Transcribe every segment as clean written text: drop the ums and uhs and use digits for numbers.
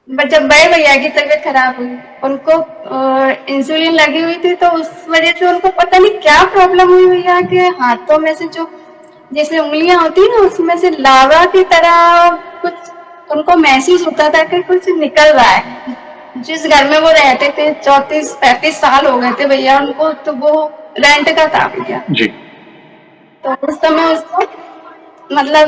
But जब बड़े भैया की तबीयत खराब हुई, उनको इंसुलिन लगी हुई थी, तो उस वजह से उनको पता नहीं क्या प्रॉब्लम हुई भैया के हाथों में से जो जैसे उंगलियां होती है ना, उसमें से लावा की तरह कुछ उनको महसूस होता था कि कुछ निकल रहा है। जिस घर में वो रहते थे 34-35 साल हो गए थे भैया उनको, तो वो रेंट का था भैया। जी। तो उस समय उसको मतलब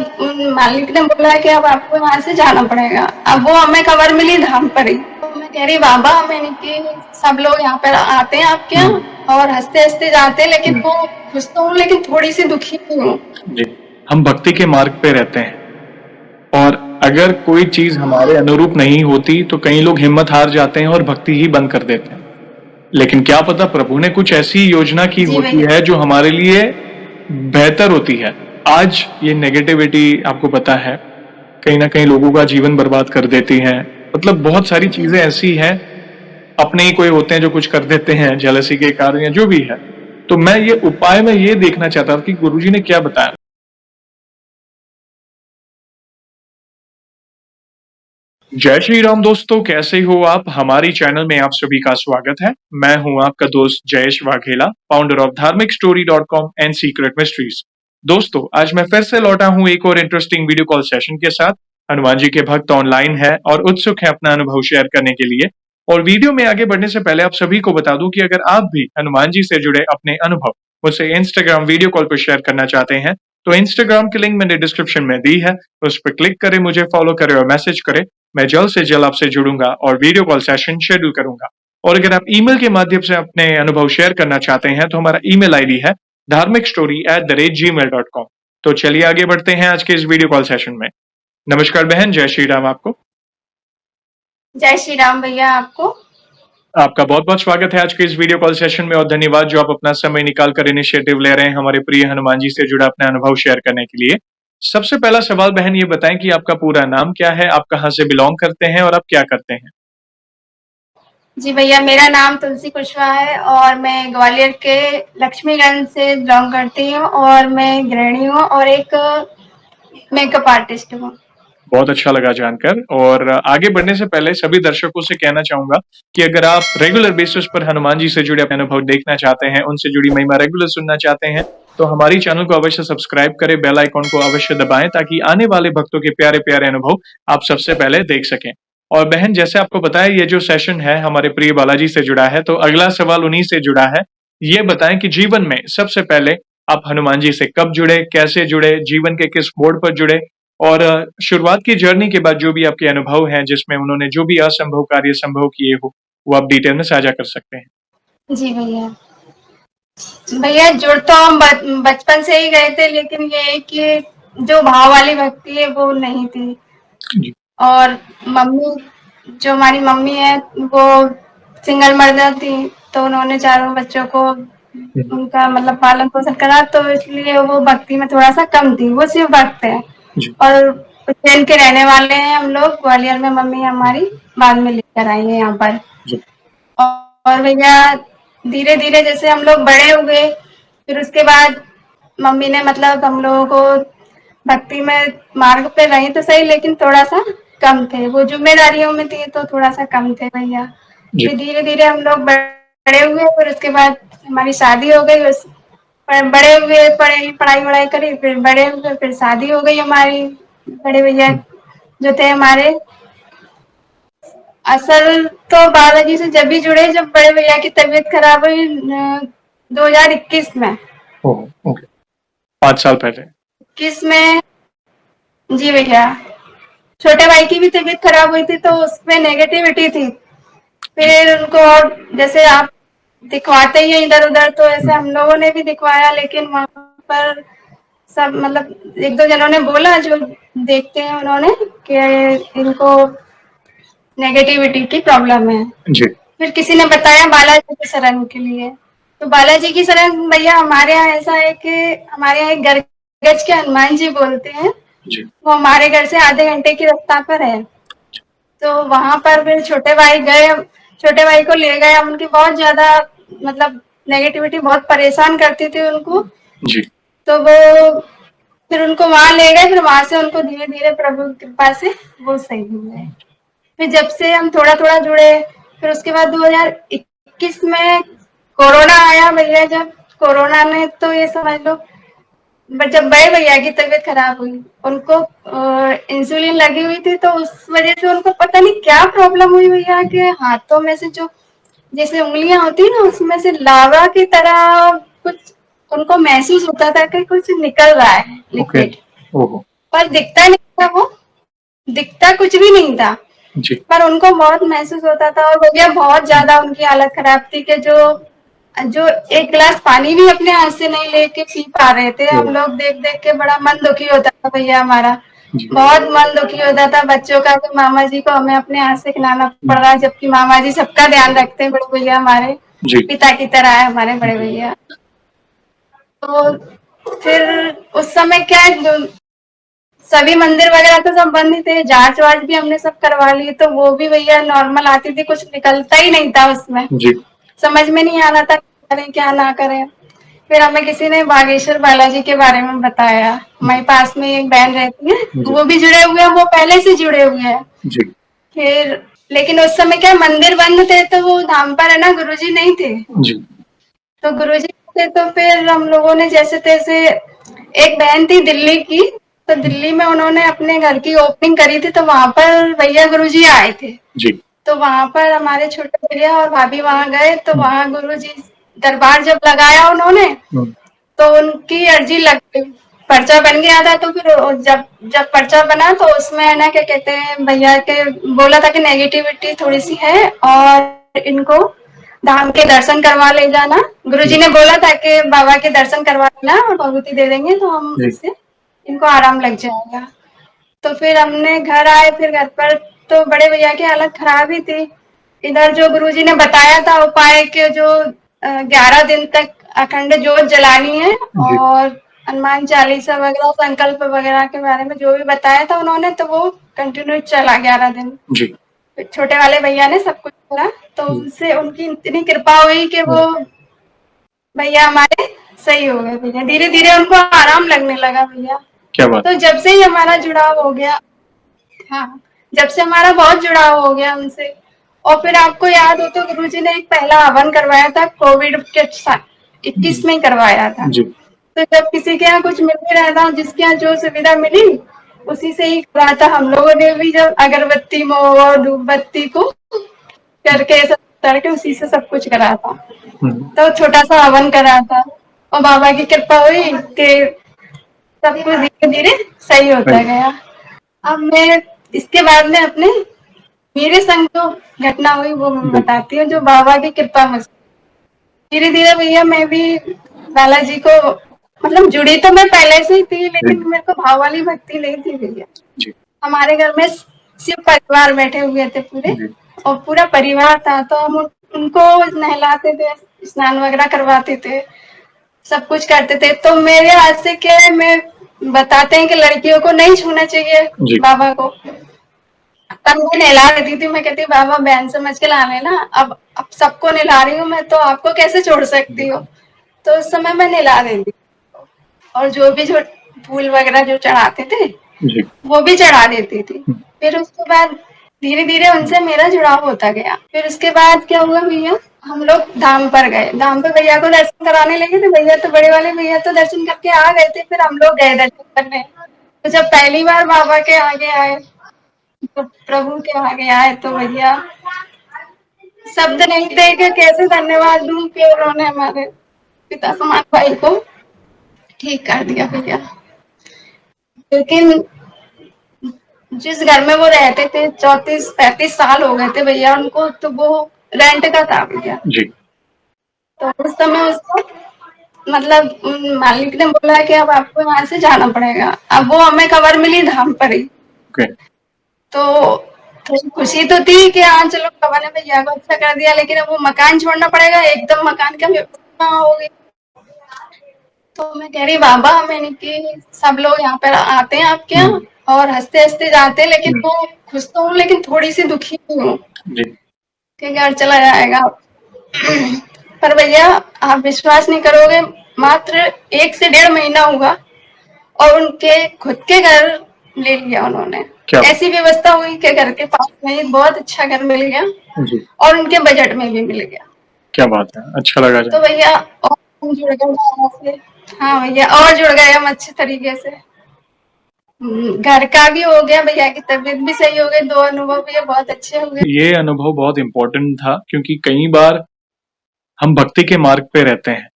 मालिक ने बोला कि अब आपको वहां से जाना पड़ेगा। अब वो हमें खबर मिली धाम पर ही, तो मैं कह रही बाबा मैंने कि सब लोग यहाँ पर आते हैं आपके यहाँ और हंसते हंसते जाते हैं, लेकिन वो खुश तो हूँ लेकिन थोड़ी सी दुखी भी हूँ। जी। हम भक्ति के मार्ग पे रहते हैं और अगर कोई चीज हमारे अनुरूप नहीं होती तो कई लोग हिम्मत हार जाते हैं और भक्ति ही बंद कर देते हैं। लेकिन क्या पता प्रभु ने कुछ ऐसी योजना की जी होती भैया। है जो हमारे लिए बेहतर होती है। आज ये नेगेटिविटी आपको पता है कहीं ना कहीं लोगों का जीवन बर्बाद कर देती है। मतलब बहुत सारी जी चीजें ऐसी हैं, अपने ही कोई होते हैं जो कुछ कर देते हैं जेलसी के कारण या जो भी है। तो मैं ये देखना चाहता था कि गुरुजी ने क्या बताया। जय श्री राम दोस्तों, कैसे हो आप? हमारी चैनल में आप सभी का स्वागत है। मैं हूं आपका दोस्त जयेश वाघेला, फाउंडर ऑफ धार्मिक story .com and secret mysteries. दोस्तों, आज मैं फिर से लौटा हूं एक और इंटरेस्टिंग वीडियो कॉल सेशन के साथ। हनुमान जी के भक्त ऑनलाइन है और उत्सुक है अपना अनुभव शेयर करने के लिए। और वीडियो में आगे बढ़ने से पहले आप सभी को बता दूं कि अगर आप भी हनुमान जी से जुड़े अपने अनुभव मुझसे इंस्टाग्राम वीडियो कॉल पर शेयर करना चाहते हैं तो इंस्टाग्राम की लिंक मैंने डिस्क्रिप्शन में दी है, उस पर क्लिक करें, मुझे फॉलो करें और मैसेज करें। मैं जल्द से जल्द आपसे जुड़ूंगा और वीडियो कॉल सेशन शेड्यूल करूंगा। और अगर आप ईमेल के माध्यम से अपने अनुभव शेयर करना चाहते हैं तो हमारा ईमेल आईडी है dharmikstory@gmail.com। तो चलिए आगे बढ़ते हैं आज के इस वीडियो कॉल सेशन में। नमस्कार बहन, जय श्री राम आपको। जय श्री राम भैया आपको। आपका बहुत बहुत स्वागत है आज के इस वीडियो कॉल सेशन में और धन्यवाद जो आप अपना समय निकाल कर इनिशिएटिव ले रहे हैं हमारे प्रिय हनुमान जी से जुड़ा अपना अनुभव शेयर करने के लिए। सबसे पहला सवाल बहन ये बताएं कि आपका पूरा नाम क्या है, आप कहाँ से बिलोंग करते हैं और आप क्या करते हैं? जी भैया, मेरा नाम तुलसी कुशवाहा है और मैं ग्वालियर के लक्ष्मीगंज से बिलोंग करती हूँ और मैं गृहिणी हूँ और एक मेकअप आर्टिस्ट हूँ। बहुत अच्छा लगा जानकर। और आगे बढ़ने से पहले सभी दर्शकों से कहना चाहूंगा कि अगर आप रेगुलर बेसिस पर हनुमान जी से जुड़े अपने अनुभव देखना चाहते हैं, उनसे जुड़ी महिमा रेगुलर सुनना चाहते हैं, तो हमारी चैनल को अवश्य सब्सक्राइब करें, बेल आइकॉन को अवश्य दबाएं ताकि आने वाले भक्तों के प्यारे प्यारे अनुभव आप सबसे पहले देख सकें। और बहन, जैसे आपको बताया ये जो सेशन है हमारे प्रिय बालाजी से जुड़ा है, तो अगला सवाल उन्हीं से जुड़ा है। ये बताएं कि जीवन में सबसे पहले आप हनुमान जी से कब जुड़े, कैसे जुड़े, जीवन के किस मोड़ पर जुड़े, और शुरुआत की जर्नी के बाद जो भी आपके अनुभव हैं जिसमें उन्होंने जो भी असंभव कार्य संभव किए हो वो आप डिटेल में साझा कर सकते हैं। जी भैया। भैया जुड़ तो हम बचपन से ही गए थे, लेकिन ये है कि जो भाव वाली भक्ति है वो नहीं थी। जी। और मम्मी, जो हमारी मम्मी है वो सिंगल मदर थी, तो उन्होंने चारों बच्चों को उनका मतलब पालन पोषण करा, तो इसलिए वो भक्ति में थोड़ा सा कम थी। वो सिर्फ भक्त है जी। और उज्जैन के रहने वाले हैं हम लोग। ग्वालियर में मम्मी हमारी बाद में लेकर आई है यहाँ पर। जी। और भैया धीरे धीरे जैसे हम लोग बड़े हुए, फिर उसके बाद मम्मी ने मतलब हम लोगों को भक्ति में मार्ग पे रही तो सही, लेकिन थोड़ा सा कम थे, वो जिम्मेदारियों में थी तो थोड़ा सा कम थे भैया। जी। फिर धीरे धीरे हम लोग बड़े हुए, फिर उसके बाद हमारी शादी हो गई। उस बड़े हुए, पढ़े पढ़ाई वढ़ाई करी, फिर बड़े हुए, फिर शादी हो गई हमारी। बड़े भैया जो थे हमारे, असल तो बालाजी से जब भी जुड़े जब बड़े भैया की तबीयत खराब हुई 2021 में। ओह, ओके। 5 साल पहले। 21 में जी भैया। छोटे भाई की भी तबीयत खराब हुई थी तो उसमें नेगेटिविटी थी। जी। फिर उनको जैसे आप दिखवाते ही हैं इधर उधर, तो ऐसे हम लोगों ने भी दिखवाया, लेकिन वहां पर सब मतलब एक दो जनों ने बोला जो देखते हैं उन्होंने कि इनको नेगेटिविटी की प्रॉब्लम है। जी। फिर किसी ने बताया बालाजी की शरण के लिए। तो बालाजी की शरण भैया हमारे यहाँ ऐसा है कि हमारे यहाँ एक गरगज के हनुमान जी बोलते हैं, जी। वो हमारे घर से आधे घंटे की रास्ता पर है। तो वहां पर फिर छोटे भाई गए, छोटे भाई को ले गए। हम उनकी बहुत ज्यादा मतलब नेगेटिविटी बहुत परेशान करती थी उनको, जी। तो वो फिर उनको वहां ले गए। फिर वहां से उनको धीरे धीरे प्रभु की कृपा से वो सही हो गए। फिर जब से हम थोड़ा थोड़ा जुड़े, फिर उसके बाद 2021 में कोरोना आया भैया। जब कोरोना ने तो ये समझ लो, बट जब बड़े भैया की तबीयत खराब हुई, उनको इंसुलिन लगी हुई थी, तो उस वजह से उनको पता नहीं क्या प्रॉब्लम हुई भैया के हाथों में से जो जैसे उंगलियां होती है ना, उसमें से लावा की तरह कुछ उनको महसूस होता था कि कुछ निकल रहा है ओके। लिक्विड, ओहो। पर दिखता नहीं था, वो दिखता कुछ भी नहीं था, जी। पर उनको बहुत महसूस होता था। और भैया बहुत ज्यादा उनकी हालत खराब थी कि जो जो एक गिलास पानी भी अपने हाथ से नहीं लेके पी पा रहे थे। हम लोग देख देख के बड़ा मन दुखी होता था भैया हमारा, जी। बहुत मन दुखी होता था बच्चों का कि मामा जी को हमें अपने हाथ से खिलाना पड़ रहा है, जबकि मामा जी सबका ध्यान रखते हैं, बड़े भैया हमारे जी। पिता की तरह है हमारे बड़े भैया। तो फिर उस समय क्या है, जो सभी मंदिर वगैरह तो सब बंद ही थे, जांच वाच भी हमने सब करवा ली, तो वो भी भैया नॉर्मल आती थी, कुछ निकलता ही नहीं था उसमें। जी। समझ में नहीं आ रहा था क्या करें क्या ना करें। फिर हमें किसी ने बागेश्वर बालाजी के बारे में बताया। हमारे पास में एक बहन रहती है, जी। वो भी जुड़े हुए हैं, वो पहले से जुड़े हुए हैं। जी। फिर लेकिन उस समय क्या मंदिर बंद थे, तो वो धाम पर है ना, गुरुजी नहीं थे। जी। तो गुरुजी थे, तो फिर हम लोगों ने जैसे तैसे, एक बहन थी दिल्ली की, तो दिल्ली में उन्होंने अपने घर की ओपनिंग करी थी, तो वहां पर भैया गुरुजी आए थे। जी। तो वहां पर हमारे छोटे भैया और भाभी वहां गए, तो वहां गुरुजी दरबार जब लगाया उन्होंने, तो उनकी अर्जी लग गई, पर्चा बन गया था। तो फिर जब जब पर्चा बना, तो उसमें है ना क्या कहते हैं, भैया के बोला था कि नेगेटिविटी थोड़ी सी है और इनको धाम के दर्शन करवा ले जाना। गुरुजी ने बोला था कि बाबा के दर्शन करवा लेना और भभूति दे देंगे, तो हम इससे इनको आराम लग जाएगा। तो फिर हमने घर आए, फिर घर पर तो बड़े भैया की हालत खराब ही थी। इधर जो गुरुजी ने बताया था उपाय के, जो 11 दिन तक अखंड जोत जलानी है, और हनुमान चालीसा वगैरह संकल्प वगैरह के बारे में जो भी बताया था उन्होंने, तो वो कंटिन्यू चला 11 दिन। जी। छोटे वाले भैया ने सब कुछ करा, तो उनसे उनकी इतनी कृपा हुई कि वो भैया हमारे सही हो गए भैया, धीरे धीरे उनको आराम लगने लगा भैया। क्या बात। तो जब से ही हमारा जुड़ाव हो गया, हाँ, जब से हमारा बहुत जुड़ाव हो गया उनसे। और फिर आपको याद हो तो गुरुजी ने एक पहला हवन करवाया था कोविड के 21 में करवाया था। जी। तो जब किसी के यहाँ कुछ मिल नहीं रहा था, जिसके यहाँ जो सुविधा मिली उसी से ही करा था। हम लोगों ने भी जब अगरबत्ती में और धूप बत्ती को करके सब करके उसी से सब कुछ करा था। तो छोटा सा हवन करा था, और बाबा की कृपा हुई कि सब कुछ धीरे धीरे सही होता गया। अब मैं इसके बाद में अपने मेरे संग जो घटना हुई वो मैं बताती हूँ, जो बाबा की कृपा में धीरे धीरे भैया मैं भी बालाजी को, मतलब जुड़ी तो मैं पहले से ही थी, लेकिन मेरे को भाव वाली भक्ति नहीं थी भैया। हमारे घर में सिर्फ परिवार बैठे हुए थे पूरे, और पूरा परिवार था, तो हम उनको नहलाते थे, स्नान वगैरह करवाते थे, सब कुछ करते थे। तो मेरे हाथ से क्या है, मैं बताते हैं कि लड़कियों को नहीं छूना चाहिए बाबा को। तब मैं नहला देती थी, मैं कहती बाबा बहन समझ के ला लेना, अब सबको नहला रही हूँ मैं, तो आपको कैसे छोड़ सकती हो। तो उस समय मैं नहला देती, और जो भी जो फूल वगैरह जो चढ़ाते थे वो भी चढ़ा देती थी। फिर उसके बाद धीरे धीरे उनसे मेरा जुड़ाव होता गया। फिर उसके बाद क्या हुआ भैया, हम लोग धाम पर गए, धाम पे भैया को दर्शन कराने लगे, तो भैया तो बड़े वाले भैया तो दर्शन करके आ गए थे, फिर हम लोग गए दर्शन करने। तो जब पहली बार बाबा के आगे आए, तो प्रभु के आगे आए, तो भैया शब्द नहीं थे कि कैसे धन्यवाद दूं कि उन्होंने हमारे पिता समान भाई को ठीक कर दिया भैया। लेकिन जिस घर में वो रहते थे 34-35 साल हो गए थे भैया उनको, तो वो रेंट का था भैया। तो उस समय उसको मतलब मालिक ने बोला कि अब आपको यहाँ से जाना पड़ेगा। अब वो हमें खबर मिली धाम पर ही, तो थोड़ी खुशी तो थी कि हाँ चलो बाबा ने भैया को अच्छा कर दिया, लेकिन अब वो मकान छोड़ना पड़ेगा, एकदम मकान का व्यवस्था होगी। तो मैं कह रही बाबा, मैंने कि सब लोग यहाँ पर आते हैं आपके यहाँ और हंसते हंसते जाते हैं, लेकिन मैं खुश तो हूँ लेकिन थोड़ी सी दुखी हूँ कि घर चला जाएगा। पर भैया आप विश्वास नहीं करोगे, मात्र 1 से 1.5 महीना हुआ और उनके खुद के घर ले लिया उन्होंने। क्या बात ऐसी व्यवस्था हुई कि घर के पास में ही बहुत अच्छा घर मिल गया जी, और उनके बजट में भी मिल गया। क्या बात है! अच्छा लगा तो जान भैया और हम जुड़ गए वहाँ से। हाँ भैया और जुड़ गए हम अच्छे तरीके से। घर का भी हो गया, भैया की तबीयत भी सही हो गई, 2 अनुभव भी बहुत अच्छे हो गए। ये अनुभव बहुत इम्पोर्टेंट था क्योंकि कई बार हम भक्ति के मार्ग पे रहते हैं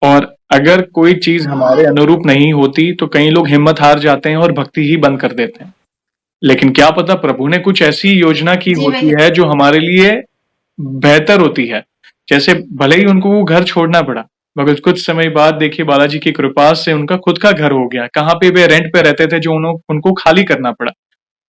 और अगर कोई चीज़ हमारे अनुरूप नहीं होती, तो कई लोग हिम्मत हार जाते हैं और भक्ति ही बंद कर देते हैं। लेकिन क्या पता प्रभु ने कुछ ऐसी योजना की जी होती भैया। है जो हमारे लिए बेहतर होती है। जैसे भले ही उनको वो घर छोड़ना पड़ा, मगर कुछ समय बाद देखिए बालाजी की कृपा से उनका खुद का घर हो गया। कहाँ पे वे रेंट पे रहते थे जो उनको खाली करना पड़ा।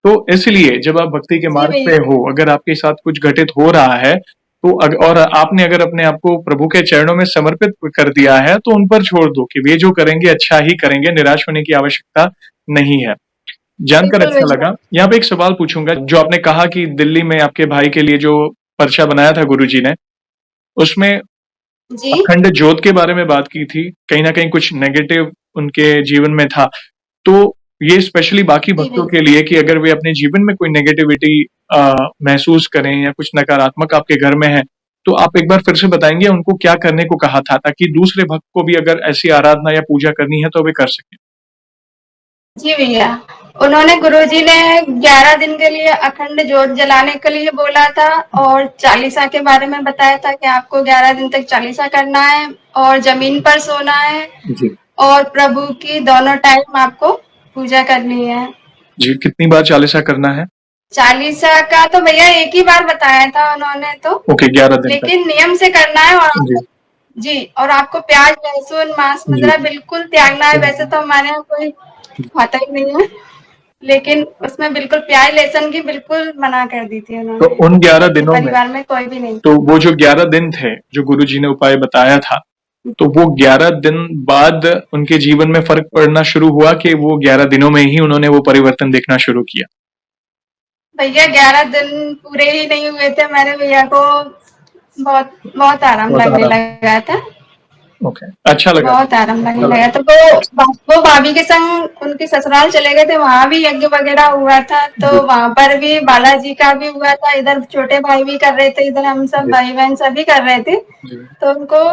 तो इसलिए जब आप भक्ति के जी मार्ग पे भैया। हो, अगर आपके साथ कुछ घटित हो रहा है, तो और आपने अगर अपने आप को प्रभु के चरणों में समर्पित कर दिया है, तो उन पर छोड़ दो कि वे जो करेंगे अच्छा ही करेंगे, निराश होने की आवश्यकता नहीं है। जानकर बिल्कुल अच्छा भैया। लगा। यहाँ पे एक सवाल पूछूंगा, जो आपने कहा कि दिल्ली में आपके भाई के लिए जो पर्चा बनाया था गुरुजी ने, उसमें जी। अखंड ज्योत के बारे में बात की थी। कहीं न कहीं कुछ नेगेटिव उनके जीवन में था। तो ये स्पेशली बाकी जी भक्तों भैया। के लिए कि अगर वे अपने जीवन में कोई नेगेटिविटी महसूस करें या कुछ नकारात्मक आपके घर में है, तो आप एक बार फिर से बताएँगे उनको क्या करने को कहा था ताकि दूसरे भक्त को भी अगर ऐसी आराधना या पूजा करनी है तो वे कर सकें? जी भैया, उन्होंने गुरुजी ने 11 दिन के लिए अखंड ज्योत जलाने के लिए बोला था और चालीसा के बारे में बताया था कि आपको 11 दिन तक चालीसा करना है और जमीन पर सोना है जी। और प्रभु की दोनों टाइम आपको पूजा करनी है। जी, कितनी बार चालीसा करना है? चालीसा का तो भैया एक ही बार बताया था उन्होंने तो, ओके, 11 दिन तक। लेकिन नियम से करना है और जी, आपको जी और आपको प्याज, लहसुन, मांस, जी। मदिरा बिल्कुल त्यागना है। वैसे तो हमारे यहाँ कोई खाता ही नहीं है, लेकिन उसमें बिल्कुल प्याज लहसुन की बिल्कुल मना कर दी थी तो उन्होंने उन 11 कि दिनों में परिवार में कोई भी नहीं। तो वो जो 11 दिन थे, जो गुरुजी ने उपाय बताया था, तो वो 11 दिन बाद उनके जीवन में फ़र्क पड़ना शुरू हुआ कि वो 11 दिनों में ही उन्होंने वो परिवर्तन देखना शुरू किया? भैया 11 दिन पूरे ही नहीं हुए थे, हमारे भैया को बहुत बहुत आराम बहुत लगने आराम। लगा था। ओके, अच्छा लगा बहुत जान आराम लगने अच्छा लगा लगा। तो वो भाभी के संग उनके ससुराल चले गए थे, वहां भी यज्ञ वगैरह हुआ था, तो जी, वहां पर भी बालाजी का भी हुआ था। इधर छोटे भाई भी कर रहे थे, इधर हम सब जी, भाई बहन सभी कर रहे थे, जी। तो उनको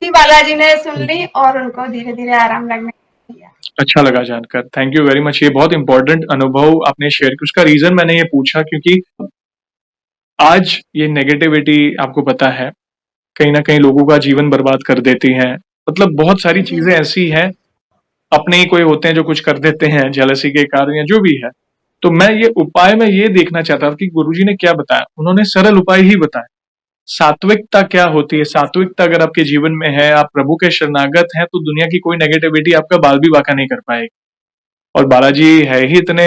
भी बालाजी ने सुन हुँ, ली और उनको धीरे धीरे आराम लगने लगा। अच्छा लगा जानकर। Thank you very much. ये बहुत इम्पोर्टेंट अनुभव आपने शेयर किया। उसका रीज़न मैंने ये पूछा क्योंकि आज ये नेगेटिविटी आपको पता है, कहीं न कहीं लोगों का जीवन बर्बाद कर देती हैं। मतलब बहुत सारी जी चीज़ें ऐसी हैं, अपने ही कोई होते हैं जो कुछ कर देते हैं जेलसी के कारण या जो भी है। तो मैं ये देखना चाहता था कि गुरुजी ने क्या बताया? उन्होंने सरल उपाय ही बताए। सात्विकता क्या होती है? सात्विकता अगर आपके जीवन में है, आप प्रभु के शरणागत हैं, तो दुनिया की कोई नेगेटिविटी आपका बाल भी बांका नहीं कर पाएगी। और बालाजी है ही इतने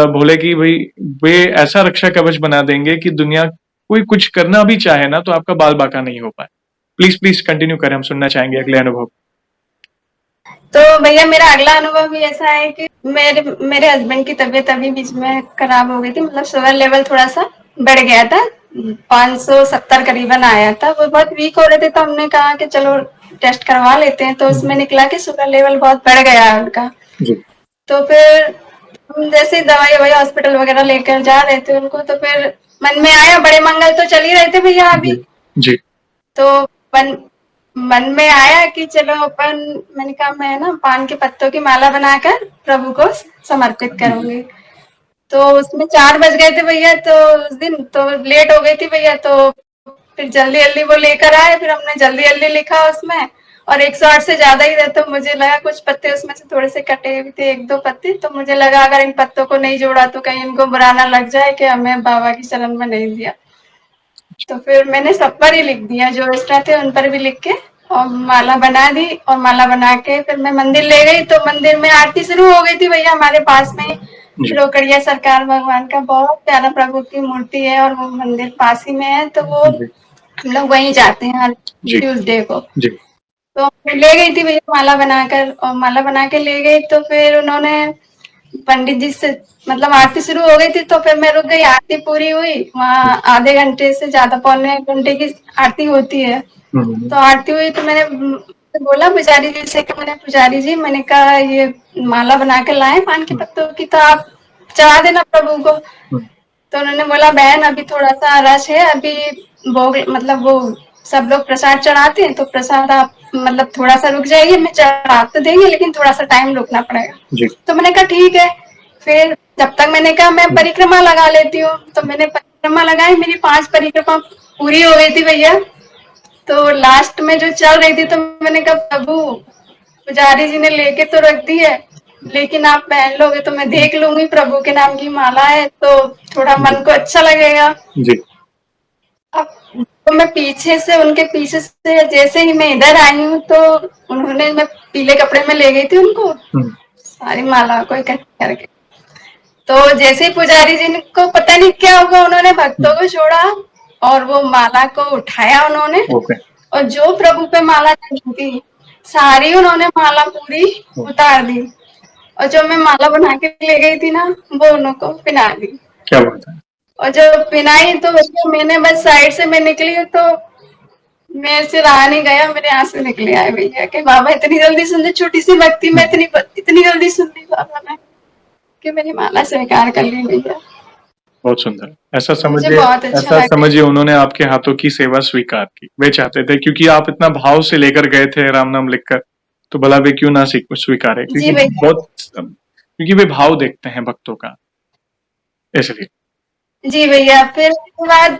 भोले कि भई वे ऐसा रक्षा कवच बना देंगे कि दुनिया कोई कुछ करना भी चाहे ना तो आपका बाल बांका नहीं हो पाए। प्लीज़ कंटिन्यू करें, हम सुनना चाहेंगे अगले अनुभव। तो भैया मेरा अगला अनुभव भी ऐसा है कि मेरे मेरे हस्बैंड की तबीयत अभी बीच में खराब हो गई थी, मतलब शुगर लेवल थोड़ा सा बढ़ गया था, 570 करीबन आया था। वो बहुत वीक हो रहे थे, तो हमने कहा कि चलो टेस्ट करवा लेते हैं, तो उसमें निकला कि शुगर लेवल बहुत बढ़ गया है उनका। जी, तो फिर हम जैसे दवाई ववाई हॉस्पिटल वगैरह लेकर जा रहे थे उनको, तो फिर मन में आया, बड़े मंगल तो चल ही रहे थे भैया जी, अभी, जी, तो मन मन में आया कि चलो अपन, मैंने कहा मैं ना पान के पत्तों की माला बनाकर प्रभु को समर्पित करूंगी। तो उसमें 4 बज गए थे भैया, तो उस दिन तो लेट हो गई थी भैया, तो फिर जल्दी जल्दी वो लेकर आए, फिर हमने जल्दी जल्दी लिखा उसमें और 108 से ज्यादा ही था, तो मुझे लगा कुछ पत्ते उसमें से थोड़े से कटे भी थे, 1-2 पत्ते, तो मुझे लगा अगर इन पत्तों को नहीं जोड़ा तो कहीं इनको बुरा ना लग जाए कि हमें बाबा की शरण में नहीं दिया। तो फिर मैंने सब पर ही लिख दिया, जो एक्स्ट्रा थे उन पर भी लिख के और माला बना दी, और माला बना के फिर मैं मंदिर ले गई, तो मंदिर में आरती शुरू हो गई थी भैया हमारे पास में। जी, रोकड़िया सरकार भगवान का बहुत प्यारा प्रभु की मूर्ति है और वो मंदिर पास ही में है, तो वो जी, हम लोग वहीं जाते हैं हर जी, ट्यूसडे को। जी, तो मैं ले गई थी भैया माला बनाकर, और माला बना के ले गई, तो फिर उन्होंने पंडित जी से, मतलब आरती शुरू हो गई थी, तो फिर मैं रुक गई, आरती पूरी हुई वहाँ, आधे घंटे से ज्यादा, पौने घंटे की आरती होती है। हुँ, तो आरती हुई तो मैंने बोला पुजारी जी से कि मैंने पुजारी जी, मैंने कहा ये माला बना के लाए पान के पत्तों की, तो आप चढ़ा देना प्रभु को। हम्म, तो उन्होंने बोला बहन अभी थोड़ा सा रश है, अभी भोग मतलब वो सब लोग प्रसाद चढ़ाते हैं तो प्रसाद आप मतलब थोड़ा सा रुक जाइए, मैं चढ़ा तो देंगे लेकिन थोड़ा सा टाइम रुकना पड़ेगा। जी तो मैंने कहा ठीक है। फिर जब तक मैंने कहा मैं परिक्रमा लगा लेती हूँ, तो मैंने परिक्रमा लगाई, मेरी 5 परिक्रमा पूरी हो गई थी भैया। तो लास्ट में जो चल रही थी तो मैंने कहा प्रभु पुजारी जी ने लेके तो रख दी है, लेकिन आप पहन लोगे तो मैं देख लूंगी, प्रभु के नाम की माला है तो थोड़ा जी मन को अच्छा लगेगा। जी अब तो मैं पीछे से उनके पीछे से जैसे ही मैं इधर आई हूँ तो उन्होंने, मैं पीले कपड़े में ले गई थी उनको सारी माला को इकट्ठा करके। तो जैसे ही पुजारी जी को पता नहीं क्या होगा, उन्होंने भक्तों को छोड़ा और वो माला को उठाया उन्होंने, ओके और जो प्रभु पे माला चढ़ी थी सारी उन्होंने माला पूरी उतार दी, और जो मैं माला बना के ले गई थी ना वो उनको पहना दी। क्या बात है। और जब पिनाई तो भैया मैंने बस साइड से मैं निकली तो मेरे से रहा नहीं गया, मेरे आंसू निकले आए भैया कि बाबा इतनी जल्दी सुन ली, छोटी सी भक्ति में इतनी जल्दी सुन ली बाबा ने कि मेरी माला स्वीकार कर ली भैया। बहुत सुंदर। ऐसा मुझे समझिए, बहुत अच्छा ऐसा लगा। समझिए उन्होंने आपके हाथों की सेवा स्वीकार की। वे चाहते थे क्योंकि आप इतना भाव से लेकर गए थे राम नाम लिखकर, तो भला वे क्यों ना स्वीकारे, जी क्योंकि भैया। बहुत क्योंकि वे भाव देखते हैं भक्तों का, इसलिए। जी भैया, फिर उसके बाद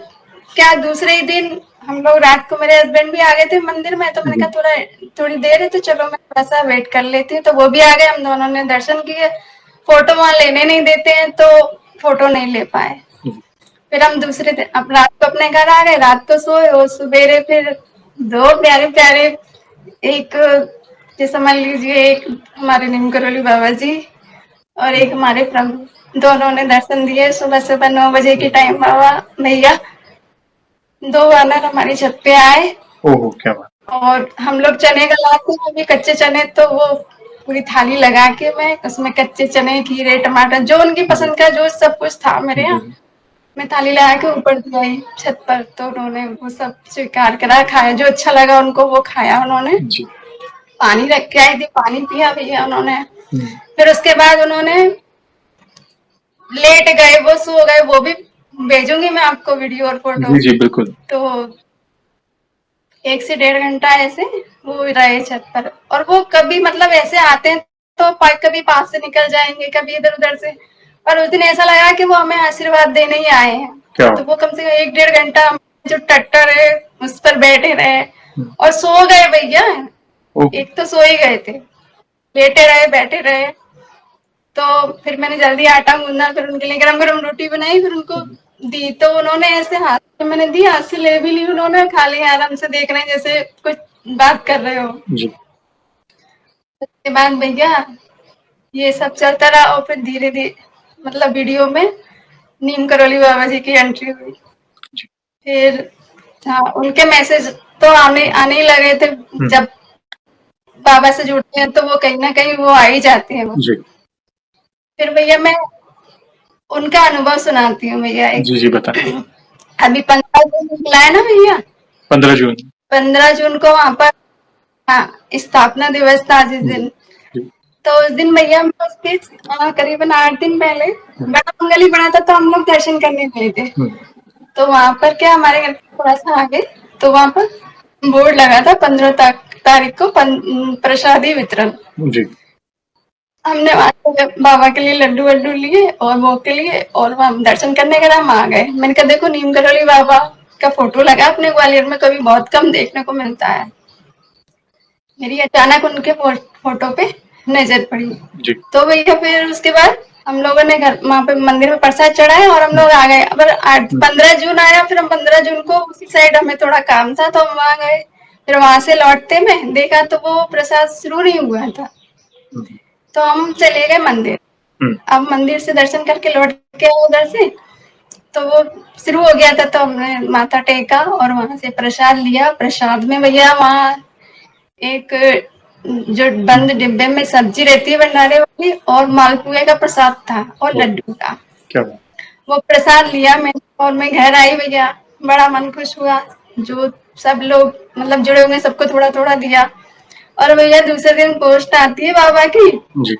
क्या दूसरे ही दिन हम लोग रात को, मेरे हस्बैंड भी आ गए थे मंदिर में, तो मैंने जी कहा थोड़ी देर है तो चलो मैं थोड़ा सा वेट कर लेती हूँ, तो वो भी आ गए, हम दोनों ने दर्शन किए। फोटो वहां लेने नहीं देते हैं तो फोटो नहीं ले पाए। जी फिर हम दूसरे दिन अब रात को अपने घर आ गए, रात को सोए और सवेरे फिर दो प्यारे प्यारे, एक जैसे मान लीजिए एक हमारे नीम करोली बाबा जी और एक हमारे प्रभु, दोनों ने दर्शन दिए सुबह सुबह 9 बजे के टाइम। बाबा भैया 2 वानर हमारी छत पे आए ओहो क्या बात। और हम लोग चने गलाते हैं अभी कच्चे चने, तो वो पूरी थाली लगा के मैं उसमें कच्चे चने खीरे टमाटर जो उनकी जी पसंद का जो सब कुछ था मेरे जी यहाँ, मैं थाली लगा के ऊपर दी आई छत पर, तो उन्होंने वो सब स्वीकार करा, खाया, जो अच्छा लगा उनको वो खाया उन्होंने। जी पानी रख के आई थी, पानी पिया भैया उन्होंने। हम्म, फिर उसके बाद उन्होंने लेट गए, वो सो गए, वो भी भेजूंगी मैं आपको वीडियो और फोटो। जी जी बिल्कुल। तो 1 से 1.5 घंटा ऐसे वो रहे छत पर, और वो कभी मतलब ऐसे आते हैं तो कभी पास से निकल जाएंगे, कभी इधर उधर से, और उस दिन ऐसा लगा कि वो हमें आशीर्वाद देने ही आए हैं। क्या तो वो कम से कम 1-1.5 घंटा जो टट्टर है उस पर बैठे रहे हम्म, और सो गए भैया। ओहो एक तो सो ही गए थे, लेटे रहे बैठे रहे। तो फिर मैंने जल्दी आटा गूंदा, फिर उनके लिए गरम गरम रोटी बनाई, फिर उनको दी, तो उन्होंने ऐसे हाथ में मैंने दी, हाथ से ले भी ली उन्होंने, खा लिया, आराम से देख रहे हैं जैसे कुछ बात कर रहे हो। जी उसके बाद भैया ये सब चलता रहा और फिर धीरे धीरे मतलब वीडियो में नीम करोली बाबा जी की एंट्री हुई। जी फिर हाँ उनके मैसेज तो आने आने ही लगे थे, जब बाबा से जुड़ते हैं तो वो कहीं ना कहीं वो आ ही जाते हैं वो। जी फिर भैया मैं उनका अनुभव सुनाती हूँ भैया एक। जी जी बताएं। अभी 15 जून निकला है ना भैया, 15 जून। 15 जून को वहां पर हाँ स्थापना दिवस था जिस जी दिन। जी तो उस दिन भैया मैं उसके करीबन 8 दिन पहले बड़ा मंगल ही बना था, तो हम लोग दर्शन करने गए थे। तो वहां पर क्या हमारे घर के थोड़ा सा आगे, तो वहां पर बोर्ड लगा था 15 तारीख को प्रसादी वितरण। जी हमने वहां से बाबा के लिए लड्डू वड्डू लिए और वो के लिए, और वहां दर्शन करने के हम आ गए। मैंने कहा देखो नीम करोली बाबा का फोटो लगा अपने ग्वालियर में, कभी बहुत कम देखने को मिलता है। मेरी अचानक उनके फोटो पे नजर पड़ी। जी तो भैया फिर उसके बाद हम लोगों ने घर वहां पे मंदिर में प्रसाद चढ़ाया और हम लोग आ गए। अब 15 जून आया, फिर हम 15 जून को उसी साइड हमें थोड़ा काम था तो हम वहां गए। फिर वहां से लौटते में देखा तो वो प्रसाद शुरू नहीं हुआ था, तो हम चले गए मंदिर। अब मंदिर से दर्शन करके लौट के आए उधर से, तो वो शुरू हो गया था, तो हमने माथा टेका और वहां से प्रसाद लिया। प्रसाद में भैया वहाँ एक जो बंद डिब्बे में सब्जी रहती है भंडारे वाली, और मालपुए का प्रसाद था और लड्डू का। क्या बात। वो प्रसाद लिया मैंने और मैं घर आई भैया, बड़ा मन खुश हुआ। जो सब लोग मतलब जुड़े होंगे सबको थोड़ा थोड़ा दिया। और भैया दूसरे दिन पोस्ट आती है बाबा की, जी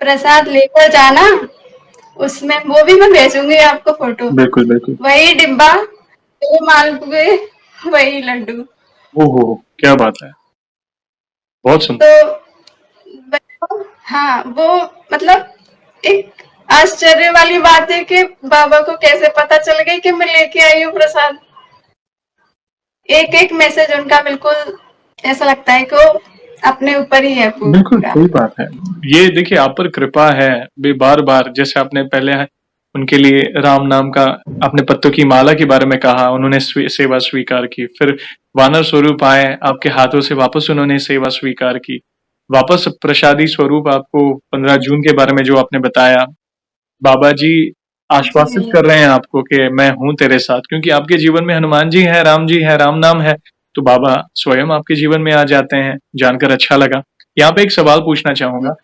प्रसाद लेकर जाना उसमें वो भी मैं भेजूंगी आपको फोटो। बिल्कुल बिल्कुल। वही डिब्बा, वही मालपुए, वही लड्डू। ओहो, क्या बात है, बहुत सुंदर। तो हाँ, वो मतलब एक आश्चर्य वाली बात है कि बाबा को कैसे पता चल गई कि मैं लेके आई हूँ प्रसाद। एक एक मैसेज उनका बिल्कुल ऐसा लगता है कि वो अपने ऊपर ही है बिल्कुल पूरा। सही बात है। ये देखिए आप पर कृपा है, वे बार-बार जैसे आपने पहले उनके लिए राम नाम का आपने पत्तों की माला के बारे में कहा, उन्होंने सेवा स्वीकार की। फिर वानर स्वरूप आए, आपके हाथों से वापस उन्होंने सेवा स्वीकार की। वापस प्रसादी स्वरूप आपको 15 जून के बारे में जो आपने बताया, बाबा जी जी आश्वासित भैया। कर रहे हैं आपको कि मैं हूँ तेरे साथ, क्योंकि आपके जीवन में हनुमान जी हैं, राम नाम है, तो बाबा स्वयं आपके जीवन में आ जाते हैं, जानकर अच्छा लगा। यहाँ पे एक सवाल पूछना चाहूंगा,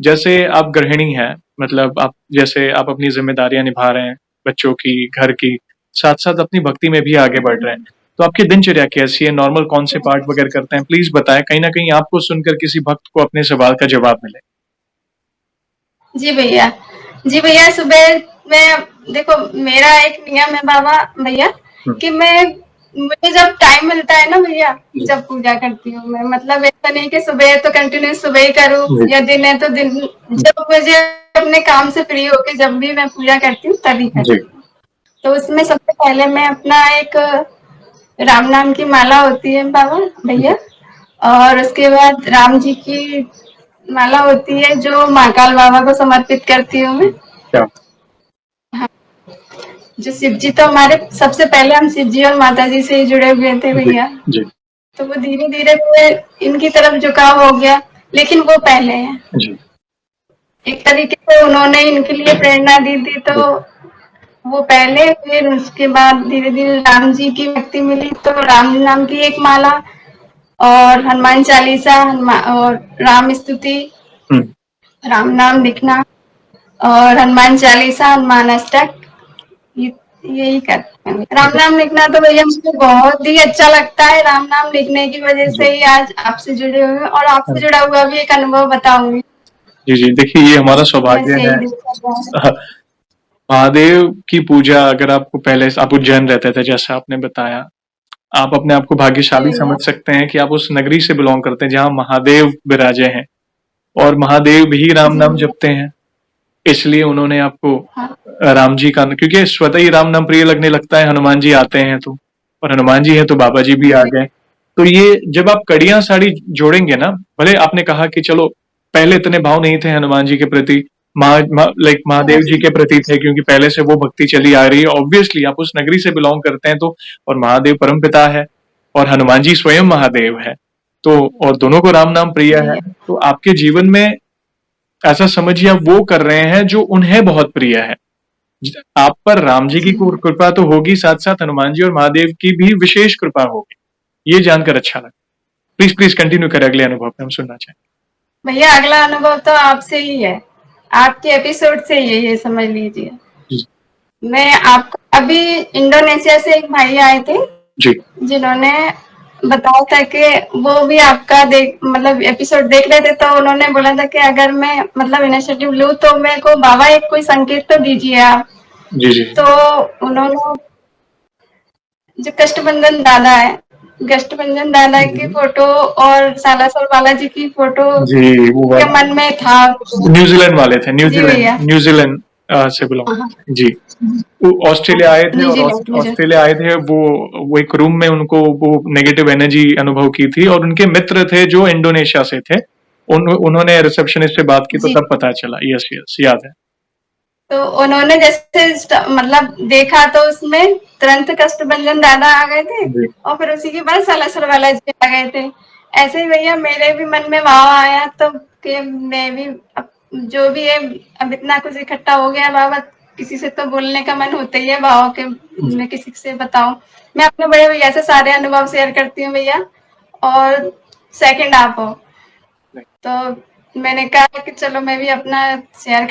जैसे आप गृहिणी हैं, मतलब आप जैसे आप अपनी जिम्मेदारियां निभा रहे हैं, बच्चों की, घर की, साथ-साथ अपनी भक्ति में भी आगे बढ़ रहे हैं। तो आपकी दिनचर्या कैसी है? नॉर्मल कौन से पाठ वगैरह करते हैं? प्लीज बताएं, कहीं ना कहीं आपको सुनकर किसी भक्त को अपने सवाल का जवाब मिले। जी भैया। जी भैया, सुबह मैं देखो, मेरा एक नियम है बाबा भैया हम्म, कि मैं मुझे जब टाइम मिलता है ना भैया, जी जब पूजा करती हूँ मैं, मतलब ऐसा नहीं कि सुबह है तो कंटिन्यू सुबह ही करूँ जी या दिन है तो दिन, जब मुझे अपने काम से फ्री होके जब भी मैं पूजा करती हूँ तभी जी करती हूँ। तो उसमें सबसे पहले मैं अपना एक राम नाम की माला होती है बाबा जी। भैया, और उसके बाद राम जी की माला होती है जो महाकाल बाबा को समर्पित करती हूँ मैं। क्या? हाँ, जो शिव जी, तो हमारे सबसे पहले हम शिव जी और माता जी से ही जुड़े हुए थे जी भैया। जी तो वो धीरे धीरे हुए इनकी तरफ झुकाव हो गया, लेकिन वो पहले है। जी एक तरीके से उन्होंने इनके लिए प्रेरणा दी थी, तो जी वो पहले, फिर उसके बाद धीरे धीरे राम जी की भक्ति मिली तो राम नाम की एक माला, और हनुमान चालीसा, और राम स्तुति, हम्म, राम नाम लिखना, और हनुमान चालीसा, हनुमान अष्टक, ये यही करते हैं। राम जी नाम लिखना तो भैया मुझे बहुत ही अच्छा लगता है। राम नाम लिखने की वजह जी से ही आज आपसे जुड़े हुए हैं, और आपसे हाँ, जुड़ा हुआ भी एक अनुभव बताऊंगी। जी जी। देखिए ये हमारा बस सौभाग्य है। यही दिल कर रहा है। महादेव की पूजा, अगर आपको पहले आप उज्जैन रहते थे जैसा आपने बताया, आप अपने आप को जी भाग्यशाली समझ भैया। सकते हैं कि आप उस नगरी से बिलोंग करते हैं जहाँ महादेव विराजे हैं, और महादेव भी राम जी नाम भैया। जपते हैं। इसलिए उन्होंने आपको हाँ। राम जी का, क्योंकि स्वतः ही राम नाम प्रिय लगने लगता है, हनुमान जी आते हैं तो, और हनुमान जी हैं तो बाबा जी भी आ जी गए। तो ये जब आप कड़ियां साड़ी जोड़ेंगे ना, भले आपने कहा कि चलो पहले इतने भाव नहीं थे हनुमान जी के प्रति, लाइक महादेव जी के प्रति थे, क्योंकि पहले से वो भक्ति चली आ रही है, ऑब्वियसली आप उस नगरी से बिलोंग करते हैं तो, और महादेव परम पिता है, और हनुमान जी स्वयं महादेव है, तो और दोनों को राम नाम प्रिय है, भैया। तो आपके जीवन में ऐसा समझिए आप वो कर रहे हैं जो उन्हें बहुत प्रिय है। आप पर राम जी की जी कृपा तो होगी, साथ साथ हनुमान जी और महादेव की भी विशेष कृपा होगी। ये जानकर अच्छा लगा। प्लीज प्लीज कंटिन्यू करें, अगले अनुभव पे हम सुनना चाहेंगे। भैया, अगला अनुभव तो आपसे ही है, आपके एपिसोड से ही है, ये समझ लीजिए। जी मैं आपको अभी इंडोनेशिया से एक भाई आए थे जी जिन्होंने बताया था कि वो भी आपका देख, मतलब एपिसोड देख रहे थे, तो उन्होंने बोला था कि अगर मैं मतलब इनिशिएटिव लूँ तो मेरे को बाबा एक कोई संकेत तो दीजिए आप। जी जी तो उन्होंने जो कष्टभंजन दादा है, कष्टभंजन दादा की जी फोटो और सालासर बालाजी की फोटो जी, वो के वाला मन में था। न्यूजीलैंड वाले थे, जी न्यूजीलैंड भैया। न्यूजीलैंड से हाँ, बिलोंग। जी, वो ऑस्ट्रेलिया आए थे, और न्यूजीलैंड मुझे। ऑस्ट्रेलिया आए थे, वो एक रूम में उनको वो नेगेटिव एनर्जी अनुभव की थी, और उनके मित्र थे जो इंडोनेशिया से थे, उन्होंने रिसेप्शनिस्ट से बात की तो जी। तब पता चला। यस यस, याद है। तो उन्होंने जैसे मतलब देखा तो उसमें तुरंत कष्टभंजन दादा आ गए थे, जी और फिर उसी के बाद सालासर बालाजी आ गए थे। ऐसे ही भैया मेरे भी मन में भाव आया तो कि मैं भी अब जो भी है, अब इतना कुछ इकट्ठा हो गया बाबा, किसी से तो बोलने का मन होता ही है भाव के, जी मैं किसी से बताऊं। मैं अपने बड़े भैया से सारे अनुभव शेयर करती हूँ भैया, और सेकंड आप हो, तो मैंने कहा कि चलो मैं भी अपना शेयर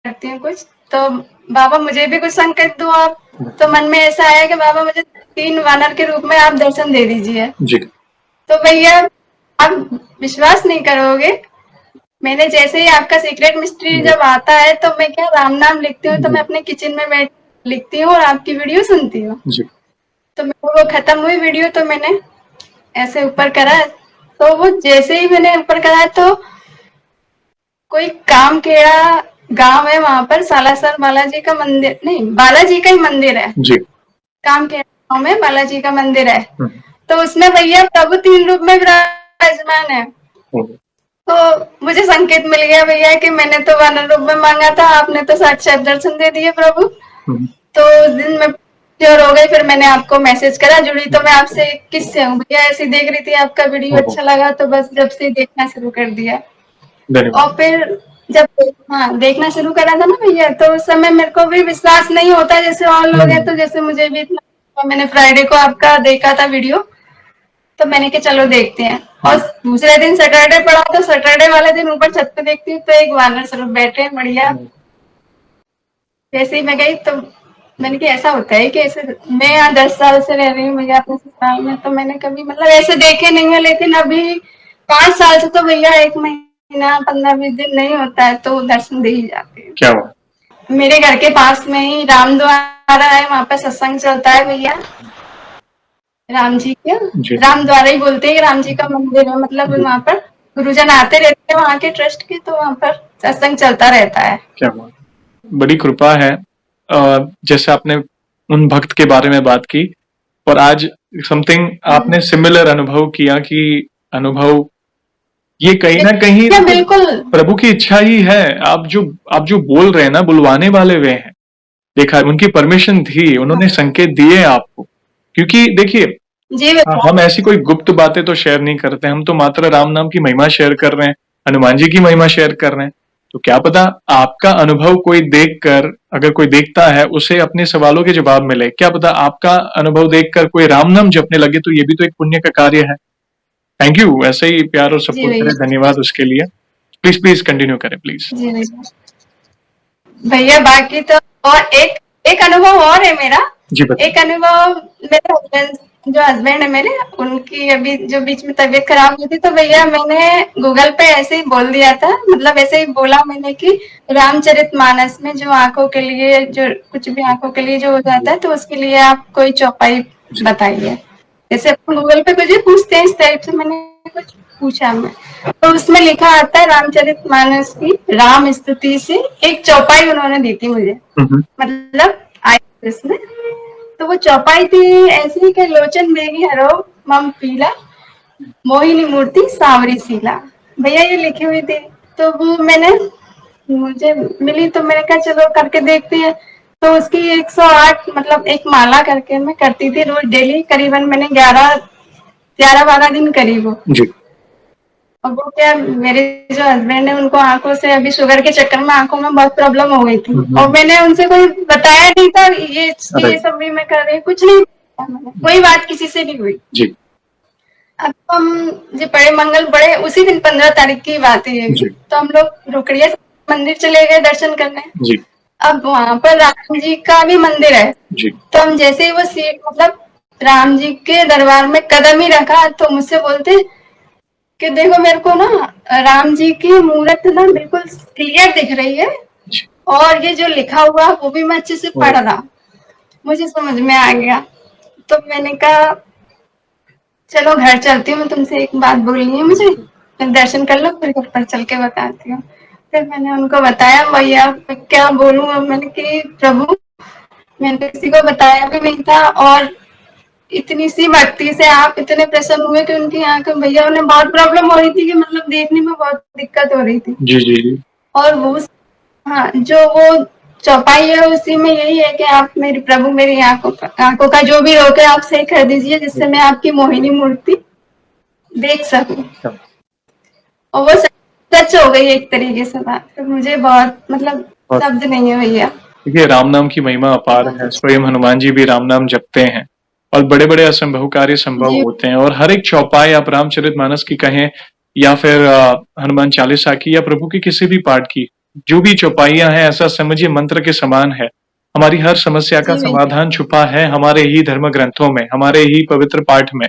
करती हूँ कुछ। तो बाबा मुझे भी कुछ संकेत दो आप। तो मन में ऐसा आया कि बाबा मुझे 3 वानर के रूप में आप दर्शन दे दीजिए। जी तो भैया आप विश्वास नहीं करोगे, मैंने जैसे ही आपका सीक्रेट मिस्ट्री जी जब आता है तो मैं क्या राम नाम लिखती हूँ, तो जी मैं अपने किचन में बैठ लिखती हूँ और आपकी वीडियो सुनती हूँ। जी तो मेरे को वो खत्म हुई वीडियो तो मैंने ऐसे ऊपर करा, तो वो जैसे ही मैंने ऊपर करा तो कोई कामखेड़ा गांव है, वहां पर सालासर बालाजी का मंदिर, नहीं बालाजी का ही मंदिर है, जी कामखेड़ा गांव में बालाजी का मंदिर है। हम्म, तो उसमें भैया प्रभु 3 रूप में विराजमान है। हम्म, तो मुझे संकेत मिल गया भैया कि मैंने तो वानर रूप में मांगा था, आपने तो साक्षात दर्शन दे दिए प्रभु। हम्म, तो उस दिन मैं श्योर हो गई, फिर मैंने आपको मैसेज करा, जुड़ी तो मैं आपसे किससे हूँ भैया, ऐसी देख रही थी आपका वीडियो हम्म, अच्छा लगा तो बस जब से देखना शुरू कर दिया। धन्यवाद। और फिर जब हाँ देखना शुरू करा था ना भैया, तो उस समय मेरे को भी विश्वास नहीं होता जैसे और लोग हैं, तो जैसे मुझे भी इतना, तो मैंने फ्राइडे को आपका देखा था वीडियो, तो मैंने कहा चलो देखते हैं। और दूसरे दिन सैटरडे पड़ा, तो सैटरडे वाले दिन ऊपर छत पे देखती हूँ तो एक वानर स्वरूप बैठे हैं बढ़िया। हम्म, जैसे ही मैं गई तो मैंने कहा ऐसा होता है कि ऐसे, मैं यहाँ 10 साल से रह रही हूँ भैया अपने ससुराल में, तो मैंने कभी मतलब ऐसे देखे नहीं है, लेकिन अभी 5 साल से तो भैया 1 महीना 15-20 दिन नहीं होता है तो दर्शन दे ही जाते हैं। क्या हुआ? मेरे घर के पास में ही राम द्वारा है, वहां पे सत्संग चलता है भैया, राम जी का, जी राम द्वारा ही बोलते हैं, राम जी का मंदिर है, मतलब जी वहां पर गुरुजन आते रहते हैं वहां के ट्रस्ट के, तो वहां पर सत्संग चलता रहता है। क्या हुआ? बड़ी कृपा है। जैसे आपने उन भक्त के बारे में बात की और आज समथिंग आपने सिमिलर अनुभव किया कि अनुभव ये कहीं ना कहीं क्या देखो बिल्कुल। प्रभु की इच्छा ही है। आप जो बोल रहे हैं ना, बुलवाने वाले वे हैं। देखा, उनकी परमिशन थी, उन्होंने संकेत दिए आपको। क्योंकि देखिए, जी भैया। हम ऐसी कोई गुप्त बातें तो शेयर नहीं करते, हम तो मात्र राम नाम की महिमा शेयर कर रहे हैं, हनुमान जी की महिमा शेयर कर रहे हैं। तो क्या पता आपका अनुभव कोई देखकर, अगर कोई देखता है उसे अपने सवालों के जवाब मिले, क्या पता आपका अनुभव देखकर कोई राम नाम जपने लगे, तो ये भी तो एक पुण्य का कार्य है। थैंक यू, ऐसे ही प्यार और जी सपोर्ट करें, भैया। धन्यवाद उसके लिए। प्लीज प्लीज कंटिन्यू करें प्लीज। जी भैया। भैया बाकी तो, और एक एक अनुभव और है मेरा। जी एक बताइए। अनुभव, मेरे हस्बैंड, जो हस्बैंड है मेरे, उनकी अभी जो बीच में तबीयत खराब हुई थी, तो भैया मैंने गूगल पे ऐसे ही बोल दिया था, मतलब ऐसे ही बोला मैंने कि रामचरितमानस में जो आंखों के लिए, जो कुछ भी आंखों के लिए जो हो जाता है, तो उसके लिए आप कोई चौपाई जी बताइए। जैसे अपन गूगल पे कुछ भी पूछते हैं, इस टाइप से मैंने कुछ पूछा मैं, तो उसमें लिखा आता है रामचरितमानस की राम स्तुति से एक चौपाई उन्होंने दी थी मुझे, हम्म, मतलब आई इसमें। तो वो चौपाई थी ऐसी कि लोचन बेगी हरो मम पीला, मोहिनी मूर्ति सांवरी सीला, भैया ये लिखी हुई थी। तो वो मैंने, मुझे मिली तो मैंने कहा चलो करके देखते हैं। तो उसकी 108 मतलब एक माला करके मैं करती थी रोज डेली, करीबन मैंने 11-12 दिन करी वो। जी और वो क्या, मेरे जो हस्बैंड है उनको आंखों से अभी शुगर के चक्कर में आंखों में बहुत प्रॉब्लम हो गई थी, और मैंने उनसे कोई बताया नहीं था ये अरे सब भी मैं कर रही हूँ, कुछ नहीं बताया मैंने, कोई बात किसी से नहीं हुई। जी अब तो हम जो बड़े मंगल बड़े उसी दिन 15 तारीख की बात है ये भी, जी तो हम लोग रुकड़िया मंदिर चले गए दर्शन करने। जी अब वहां पर राम जी का भी मंदिर है, जी तो हम जैसे ही वो सीट मतलब राम जी के दरबार में कदम ही रखा, तो मुझसे बोलते कि देखो मेरे को ना राम जी की मूर्त ना बिल्कुल क्लियर दिख रही है, जी और ये जो लिखा हुआ वो भी मैं अच्छे से पढ़ रहा, मुझे समझ में आ गया। तो मैंने कहा चलो घर चलती हूँ, मैं तुमसे एक बात बोलनी है मुझे, फिर दर्शन कर लो फिर घर पर चल के बताती हूँ। फिर मैंने उनको बताया भैया मैं क्या बोलूँ, अब मैंने कि प्रभु, मैंने किसी को बताया भी नहीं था, और इतनी सी भक्ति से आप इतने प्रसन्न हुए कि उनकी आंखें, भैया उन्हें बहुत प्रॉब्लम हो रही थी कि मतलब देखने में बहुत दिक्कत हो रही थी। जी जी जी और वो, हाँ जो वो चौपाई है उसी में यही है कि आप मेरी प्रभु मेरी आंखों का जो भी रोग है आप सही कर दीजिए, जिससे मैं आपकी मोहिनी मूर्ति देख सकूं। हाँ। और वो सच हो गई एक तरीके से बात, तो मुझे बहुत मतलब बहुत शब्द नहीं है भैया। देखिए, राम नाम की महिमा अपार बहुत है। अच्छा। स्वयं हनुमान जी भी राम नाम जपते हैं और बड़े बड़े असंभव कार्य संभव जी होते हैं। और हर एक चौपाई, आप रामचरितमानस की कहें या फिर हनुमान चालीसा की या प्रभु की किसी भी पाठ की, जो भी चौपाइयां हैं, ऐसा समझिए मंत्र के समान है। हमारी हर समस्या का जी भैया। समाधान छुपा है हमारे ही धर्म ग्रंथों में, हमारे ही पवित्र पाठ में।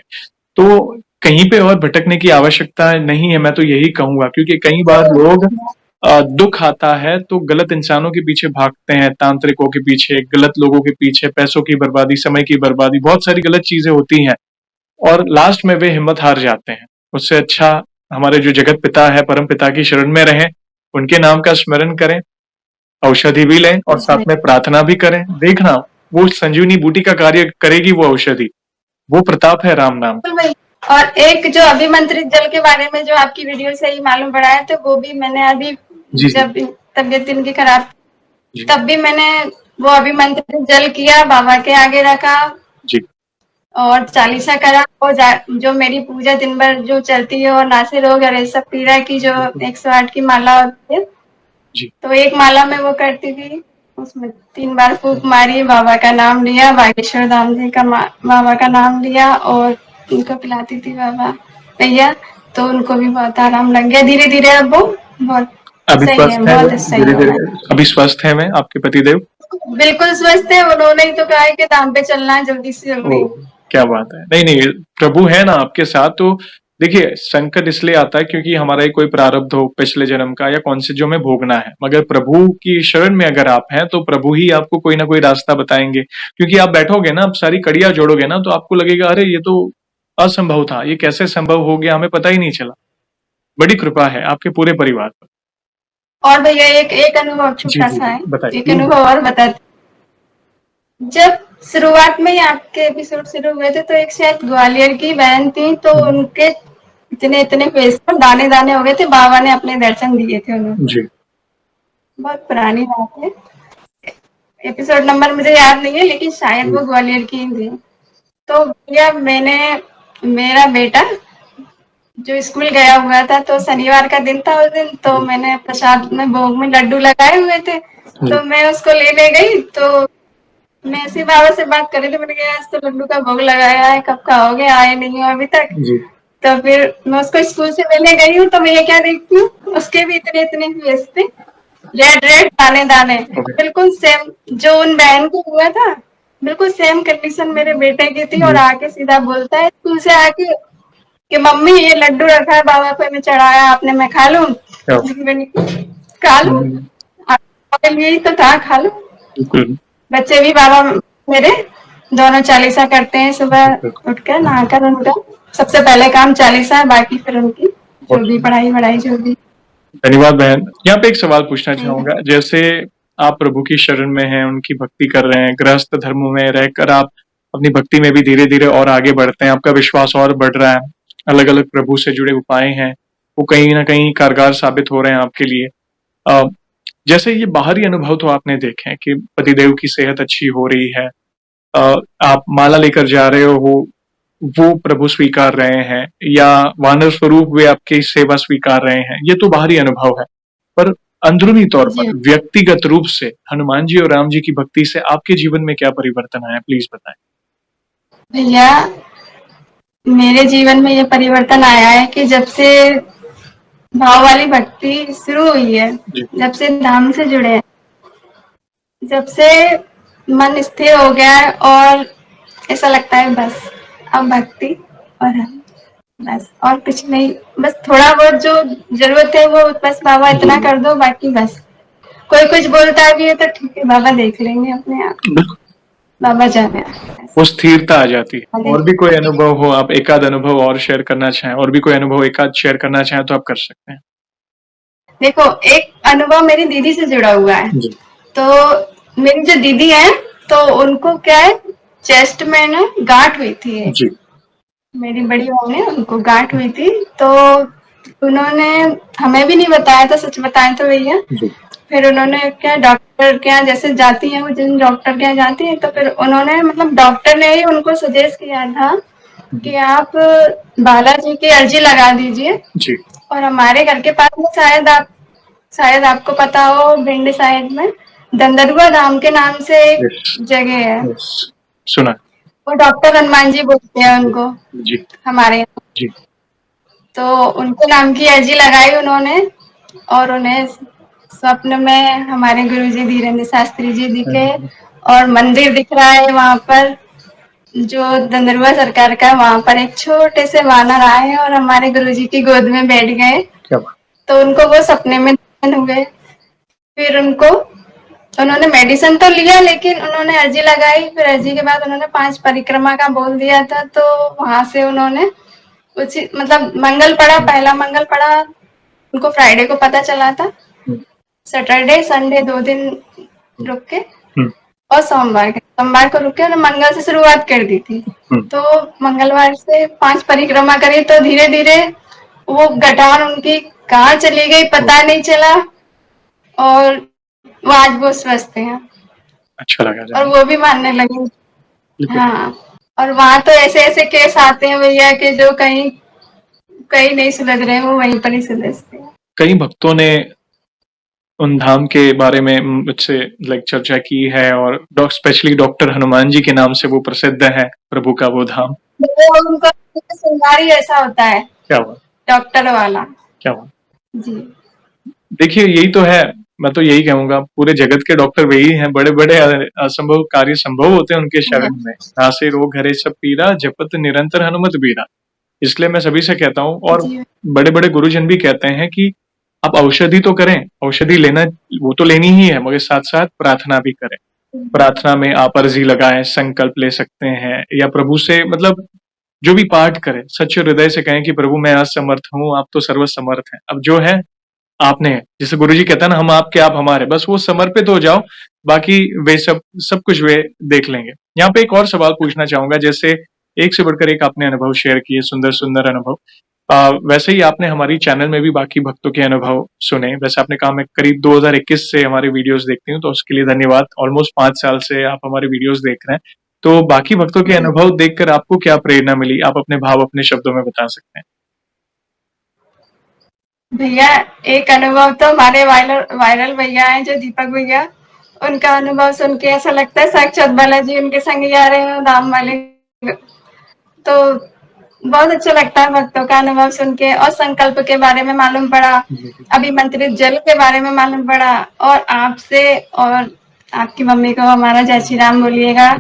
तो कहीं पे और भटकने की आवश्यकता नहीं है, मैं तो यही कहूंगा, क्योंकि कई बार लोग दुख आता है तो गलत इंसानों के पीछे भागते हैं, तांत्रिकों के पीछे, गलत लोगों के पीछे, पैसों की बर्बादी, समय की बर्बादी, बहुत सारी गलत चीजें होती हैं और लास्ट में वे हिम्मत हार जाते हैं। उससे अच्छा हमारे जो जगत पिता है, परम पिता की शरण में रहें, उनके नाम का स्मरण करें, औषधि भी लें और साथ में प्रार्थना भी करें। देखना, वो संजीवनी बूटी का कार्य करेगी वो औषधि। वो प्रताप है राम नाम। बिल्कुल भाई। और एक जो अभिमंत्रित जल के बारे में जो आपकी वीडियो से ही मालूम पड़ा है, तो वो भी मैंने अभी जी जी जब तबीयत इनकी खराब जी तब भी मैंने वो अभिमंत्रित जल किया, बाबा के आगे रखा जी और चालीसा करा और जो मेरी पूजा दिन भर जो चलती है और नासे रोग और ये सब पीड़ा की जो 108 की माला होती है, जी। तो एक माला में वो करती थी, उसमें 3 बार फूंक मारी, बाबा का नाम लिया, बागेश्वर धाम जी का बाबा का नाम लिया और उनको पिलाती थी बाबा भैया, तो उनको भी बहुत आराम लग गया। धीरे धीरे अब वो बहुत अभी सही है, स्वस्थ है वे, बहुत सही धीरे हो धीरे। गए। अभी स्वस्थ है वे, आपके पतिदेव? बिल्कुल स्वस्थ है, उन्होंने ही तो कहा है कि धाम पे चलना है जल्दी से ओ, जल्दी। क्या बात है। नहीं नहीं, प्रभु है ना आपके साथ। तो देखिए, संकट इसलिए आता है क्योंकि हमारा ही कोई प्रारब्ध हो पिछले जन्म का या कौन से जो में भोगना है, मगर प्रभु की शरण में अगर आप हैं तो प्रभु ही आपको कोई ना कोई रास्ता बताएंगे। क्योंकि आप बैठोगे ना, आप सारी कड़ियां जोड़ोगे ना, तो आपको लगेगा अरे ये तो असंभव था, ये कैसे संभव हो गया, हमें पता ही नहीं चला। बड़ी कृपा है आपके पूरे परिवार पर। और भैया एक एक अनुभव जी छोटा जी सा जी, है, एक बताइए। अनुभव और बताती। जब शुरुआत में ही आपके एपिसोड शुरू हुए थे, तो एक शायद ग्वालियर की बहन थी, तो उनके इतने इतने फेस पर दाने दाने हो गए थे, बाबा ने अपने दर्शन दिए थे उन्हें। जी बहुत पुरानी बात है, एपिसोड नंबर मुझे याद नहीं है, लेकिन शायद जी वो ग्वालियर की ही थी। तो भैया मैंने मेरा बेटा जो स्कूल गया हुआ था, तो शनिवार का दिन था उस दिन, तो मैंने प्रसाद में भोग में लड्डू लगाए हुए थे, जी तो मैं उसको लेने गई, तो मैं ऐसे बाबा से बात कर रही थी, मैंने कहा आज तो लड्डू का भोग लगाया है, कब खाओगे, आए नहीं हो अभी तक। जी तो फिर मैं उसको स्कूल से लेने गई हूँ, तो मैं ये क्या देखती हूँ, उसके भी इतने इतने फेस पे रेड रेड दाने दाने, ओके बिल्कुल सेम जो उन बहन को हुआ था, बिल्कुल सेम कंडीशन मेरे बेटे की थी। और जी। आके सीधा बोलता है स्कूल से आके कि मम्मी ये लड्डू रखा है बाबा को, मैं चढ़ाया आपने, मैं खा लूं? क्या? मैंने खा लूं, आपके लिए ही तो था, खा लूं। बिल्कुल बच्चे भी बाबा मेरे दोनों चालीसा करते हैं, सुबह बिल्कुल। उठकर नहाकर उनका सबसे पहले काम चालीसा है, बाकी फिर उनकी जो बहुत भी पढ़ाई वढ़ाई जो भी। धन्यवाद बहन। यहाँ पे एक सवाल पूछना नहीं है। चाहूंगा, जैसे आप प्रभु की शरण में हैं, उनकी भक्ति कर रहे हैं, गृहस्थ धर्म में रहकर आप अपनी भक्ति में भी धीरे धीरे और आगे बढ़ते हैं, आपका विश्वास और बढ़ रहा है, अलग अलग प्रभु से जुड़े उपाय हैं, वो कहीं ना कहीं कारगर साबित हो रहे हैं आपके लिए। अ, जैसे ये बाहरी अनुभव तो आपने देखे हैं कि पतिदेव की सेहत अच्छी हो रही है, आप माला लेकर जा रहे हो, वो प्रभु स्वीकार रहे हैं, या वानर स्वरूप वे आपकी सेवा स्वीकार रहे हैं, ये तो बाहरी अनुभव है। पर अंदरूनी तौर जी पर व्यक्तिगत रूप से हनुमान जी और राम जी की भक्ति से आपके जीवन में क्या परिवर्तन आया, प्लीज बताएं। भैया मेरे जीवन में ये परिवर्तन आया है कि जब से भाव वाली भक्ति शुरू हुई है, जी जब से धाम से जुड़े हैं, जब से मन स्थिर हो गया है और ऐसा लगता है बस अब भक्ति और हम, बस और कुछ नहीं, बस थोड़ा बहुत जो जरूरत है वो बस बाबा इतना कर दो, बाकी बस कोई कुछ बोलता भी है तो ठीक है बाबा देख लेंगे अपने आप, बिल्कुल, बाबा जाने बस। वो स्थिरता आ जाती है। और भी कोई अनुभव हो, आप एक आध अनुभव और शेयर करना चाहें, और भी कोई अनुभव एक आध शेयर करना चाहें तो आप कर सकते हैं। देखो एक अनुभव मेरी दीदी से जुड़ा हुआ है। जी तो मेरी जो दीदी है, तो उनको क्या है, चेस्ट में ना गांठ हुई थी एक। जी मेरी बड़ी बहन है, उनको गांठ हुई थी, तो उन्होंने हमें भी नहीं बताया था, सच बताएं तो भैया। जी फिर उन्होंने क्या डॉक्टर के यहाँ जैसे जाती हैं वो, जिन डॉक्टर के यहाँ जाती हैं, तो फिर उन्होंने मतलब डॉक्टर ने ही उनको सजेस्ट किया था कि आप बालाजी की अर्जी लगा दीजिए। जी। और हमारे घर के पास में शायद आपको पता हो, भिंड साइड में दंदरुआ धाम के नाम से एक यस जगह है, यस, सुना। वो डॉक्टर हनुमान जी बोलते हैं जी उनको जी हमारे यहाँ। जी तो उनके नाम की अर्जी लगाई उन्होंने, और उन्हें स्वप्न में हमारे गुरुजी धीरेन्द्र शास्त्री जी दिखे, और मंदिर दिख रहा है वहां पर, जो धंधुरवा सरकार का, वहां पर एक छोटे से वानर आए और हमारे गुरुजी की गोद में बैठ गए। क्या बात। तो उनको वो सपने में दर्शन हुए। फिर उन्होंने मेडिसिन तो लिया, लेकिन उन्होंने अर्जी लगाई। फिर अर्जी के बाद उन्होंने 5 परिक्रमा का बोल दिया था, तो वहां से उन्होंने कुछ मतलब मंगल पड़ा, पहला मंगल पड़ा, उनको फ्राइडे को पता चला था। सैटरडे संडे 2 दिन रुक के और सोमवार को रुके और मंगल से शुरुआत कर दी थी। तो मंगलवार से 5 परिक्रमा करी, तो धीरे धीरे वो गठान उनकी कहाँ चली गई पता नहीं चला, और वो आज वो स्वस्थ हैं। अच्छा लगा और जान। वो भी मानने लगे। हाँ, और वहां तो ऐसे ऐसे केस आते हैं भैया कि जो कहीं कहीं नहीं सुलझ रहे, वो वहीं पर ही सुलझते हैं। कई भक्तों ने उन धाम के बारे में मुझसे चर्चा की है, और स्पेशली डॉक्टर हनुमान जी के नाम से वो प्रसिद्ध है, प्रभु का वो धाम। वो उनका श्रृंगार ही ऐसा होता है, क्या हुआ? डॉक्टर वाला। क्या हुआ? जी। देखिए यही तो है, मैं तो यही कहूंगा, पूरे जगत के डॉक्टर वही हैं। बड़े बड़े असंभव कार्य संभव होते हैं उनके शरण में। नासे रोग हरे सब पीरा, जपत निरंतर हनुमत बीरा। इसलिए मैं सभी से कहता हूँ, और बड़े बड़े गुरुजन भी कहते हैं कि आप औषधि तो करें, औषधि लेना वो तो लेनी ही है, मगर साथ साथ प्रार्थना भी करें। प्रार्थना में आप अर्जी लगाएं, संकल्प ले सकते हैं, या प्रभु से जो भी पाठ करें, सच्चे हृदय से कहें कि प्रभु मैं असमर्थ हूँ, आप तो सर्वसमर्थ हैं। अब जो है आपने, जैसे गुरुजी कहता है ना, हम आपके आप हमारे, बस वो समर्पित हो जाओ, बाकी वे सब कुछ वे देख लेंगे। यहाँ पे एक और सवाल पूछना चाहूंगा, जैसे एक से बढ़कर एक आपने अनुभव शेयर किए, सुंदर सुंदर अनुभव। वैसे ही आपने हमारी चैनल में भी बाकी भक्तों के अनुभव सुने। वैसे आपने कहा मैं करीब 2021 से हमारे वीडियोस देखती हूँ, तो उसके लिए धन्यवाद। ऑलमोस्ट 5 साल से आप हमारे वीडियोस देख रहे हैं। तो बाकी भक्तों के अनुभव देखकर आपको क्या प्रेरणा मिली? आप अपने भाव अपने शब्दों में बता सकते हैं। भैया एक अनुभव तो हमारे वायरल भैया हैं, जो दीपक भैया, उनका अनुभव सुन के ऐसा लगता है साक्षात बालाजी उनके संग ही आ रहे हैं, धाम वाले। तो बहुत अच्छा लगता है भक्तों का अनुभव सुन के, और संकल्प के बारे में मालूम पड़ा, अभिमंत्रित जल के बारे में मालूम पड़ा, और आपसे और आपकी मम्मी को हमारा जय श्री राम बोलिएगा।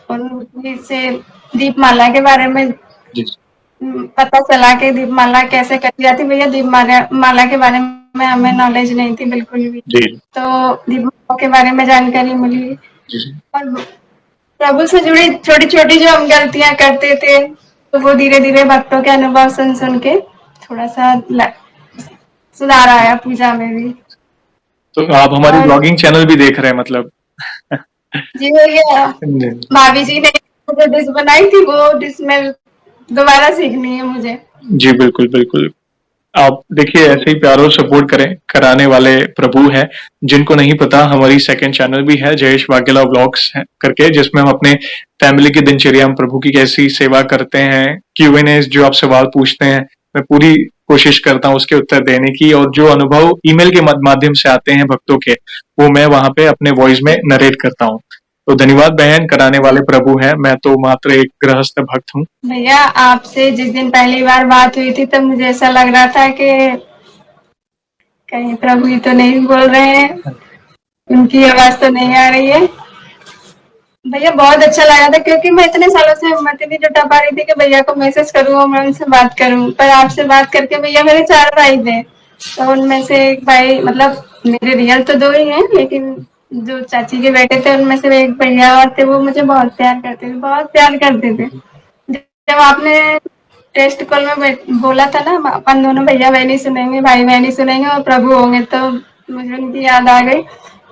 उनकी से दीपमाला के बारे में पता चला कि दीपमाला कैसे करी जाती। भैया दीपमाला के बारे में हमें नॉलेज नहीं थी बिल्कुल भी, तो दीपमाला के बारे में जानकारी मिली। और प्रभु से जुड़ी छोटी छोटी जो हम गलतियां करते थे, तो वो धीरे धीरे भक्तों के अनुभव सुन सुन के थोड़ा सा सुधार आया पूजा में भी। तो आप हमारी ब्लॉगिंग चैनल भी देख रहे हैं मतलब? जी भैया, भाभी जी ने जो डिश बनाई थी, वो डिश में दोबारा सीखनी है मुझे। जी बिल्कुल बिल्कुल। आप देखिए ऐसे ही प्यारो सपोर्ट करें, कराने वाले प्रभु हैं। जिनको नहीं पता, हमारी सेकंड चैनल भी है, जयेश वाघेला व्लॉग्स करके, जिसमें हम अपने फैमिली की दिनचर्या, हम प्रभु की कैसी सेवा करते हैं, Q&A जो आप सवाल पूछते हैं, मैं पूरी कोशिश करता हूँ उसके उत्तर देने की, और जो अनुभव ईमेल के माध्यम से आते हैं भक्तों के, वो मैं वहां पे अपने वॉइस में नरेट करता हूँ। तो धन्यवाद बहन, कराने वाले प्रभु हैं, मैं तो मात्र एक गृहस्थ भक्त हूँ। भैया आपसे जिस दिन पहली बार बात हुई थी, तब मुझे ऐसा लग रहा था कि कहीं प्रभु ही तो नहीं बोल रहे हैं, उनकी आवाज तो नहीं आ रही है। भैया बहुत अच्छा लगा था, क्योंकि मैं इतने सालों से हिम्मत नहीं जुटा पा रही थी कि भैया को मैसेज करूं और मैं उनसे बात करूं, पर आपसे बात करके, भैया मेरे 4 भाई थे, तो उनमें से एक भाई, मतलब मेरे रियल तो 2 ही हैं, लेकिन जो चाची के बेटे थे उनमें से एक भैया और थे, वो मुझे बहुत प्यार करते थे, बहुत प्यार करते थे। जब आपने टेस्ट कॉल में बोला था ना, अपन दोनों भैया बहनी सुनेंगे, भाई बहनी सुनेंगे और प्रभु होंगे, तो मुझे उनकी याद आ गई।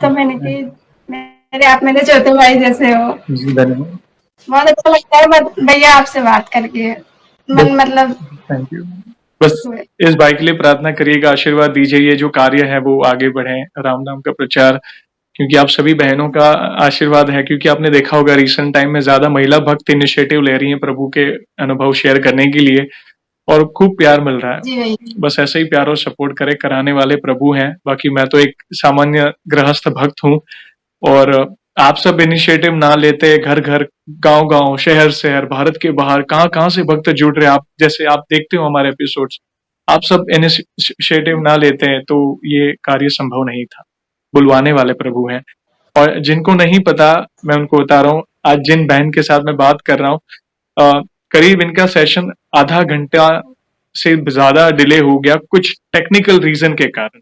तो मैंने की, मेरे आप मेरे चौथे भाई जैसे हो। बहुत अच्छा लगता है भैया आपसे बात करके, मन मतलब। Thank you. बस इस भाई के लिए प्रार्थना करिएगा, आशीर्वाद दीजिए, ये जो कार्य है वो आगे बढ़े, राम नाम का प्रचार, क्योंकि आप सभी बहनों का आशीर्वाद है। क्योंकि आपने देखा होगा रिसेंट टाइम में ज्यादा महिला भक्त इनिशिएटिव ले रही हैं प्रभु के अनुभव शेयर करने के लिए, और खूब प्यार मिल रहा है। बस ऐसे ही प्यार और सपोर्ट करे, कराने वाले प्रभु हैं। बाकी मैं तो एक सामान्य गृहस्थ भक्त हूँ, और आप सब इनिशिएटिव ना लेते, घर घर, गांव गांव, शहर शहर, भारत के बाहर कहाँ कहाँ से भक्त जुड़ रहे हैं, आप जैसे आप देखते हो हमारे एपिसोड्स, आप सब इनिशिएटिव ना लेते हैं तो ये कार्य संभव नहीं था। बुलवाने वाले प्रभु हैं, और जिनको नहीं पता, मैं उनको बता रहा हूँ, आज जिन बहन के साथ मैं बात कर रहा हूँ, करीब इनका सेशन आधा घंटा से ज्यादा डिले हो गया कुछ टेक्निकल रीजन के कारण।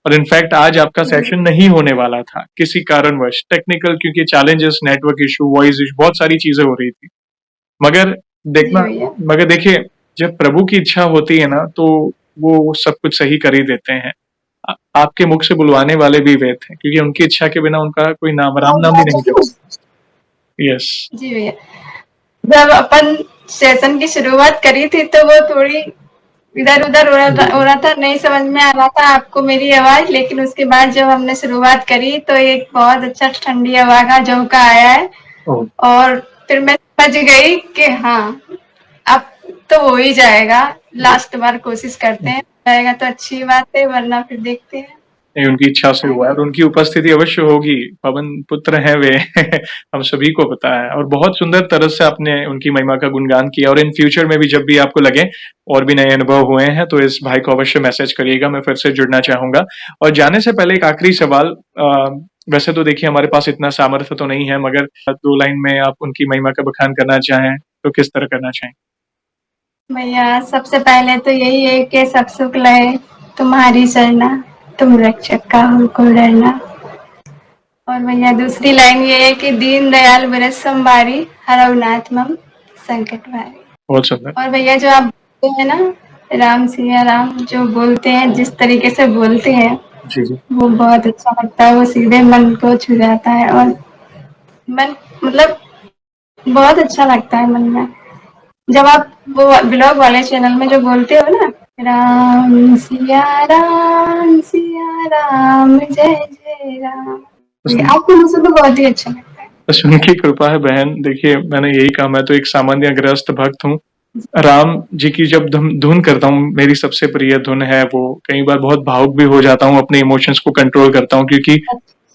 और इनफैक्ट आज आपका सेशन नहीं होने वाला था किसी कारणवश, टेक्निकल, क्योंकि challenges, network issue, voice issue, बहुत सारी चीजें हो रही थी। मगर जी देखना भैया। मगर देखिए, जब प्रभु की इच्छा होती है ना, तो वो सब कुछ सही कर ही देते हैं। आपके मुख से बुलवाने वाले भी वे थे, क्योंकि उनकी इच्छा के बिना उनका कोई नाम, राम नाम भी नहीं जपता। यस। जी भैया, जब अपन सेशन की शुरुआत करी थी तो वो थोड़ी इधर उधर हो रहा था, नहीं समझ में आ रहा था आपको मेरी आवाज, लेकिन उसके बाद जब हमने शुरुआत करी तो एक बहुत अच्छा ठंडी हवा का झोंका आया है। ओह, और फिर मैं समझ गई कि हाँ, अब तो हो ही जाएगा, लास्ट बार कोशिश करते हैं, जाएगा तो अच्छी बात है, वरना फिर देखते हैं नहीं, उनकी इच्छा से हुआ है और आगे। उनकी उपस्थिति अवश्य होगी। पवन पुत्र हैं वे हम सभी को पता है। और बहुत सुंदर तरह से आपने उनकी महिमा का गुणगान किया। और इन फ्यूचर में भी जब भी आपको लगे और भी नए अनुभव हुए हैं तो इस भाई को अवश्य मैसेज करिएगा, मैं फिर से जुड़ना चाहूंगा। और जाने से पहले एक आखिरी सवाल, वैसे तो देखिए हमारे पास इतना सामर्थ्य तो नहीं है, मगर 2 लाइन में आप उनकी महिमा का बखान करना चाहें तो किस तरह करना चाहें? भैया सबसे पहले तो यही है कि सब सुख लय तुम्हारी सरना, तुम रक्षक का हमको डरना। और भैया दूसरी लाइन ये है कि दीन दयाल व्रत संभारी, हरऊ नाथ मम संकट भारी। बहुत सुंदर। और भैया जो आप बोलते हैं ना, राम सिया राम जो बोलते हैं, जिस तरीके से बोलते हैं, जी जी। वो बहुत अच्छा लगता है, वो सीधे मन को छू जाता है और मन मतलब बहुत अच्छा लगता है मन में। जब आप वो ब्लॉग वाले चैनल में जो बोलते हो ना, सिया राम जय जय राम, बस ये आपके मुझे तो बहुत ही अच्छा लगता है। बस उनकी कृपा है बहन। देखिए मैंने यही कहा, मैं तो एक सामान्य गृहस्थ भक्त हूँ। राम जी की जब धुन करता हूँ, मेरी सबसे प्रिय धुन है वो। कई बार बहुत भावुक भी हो जाता हूँ, अपने इमोशंस को कंट्रोल करता हूँ, क्योंकि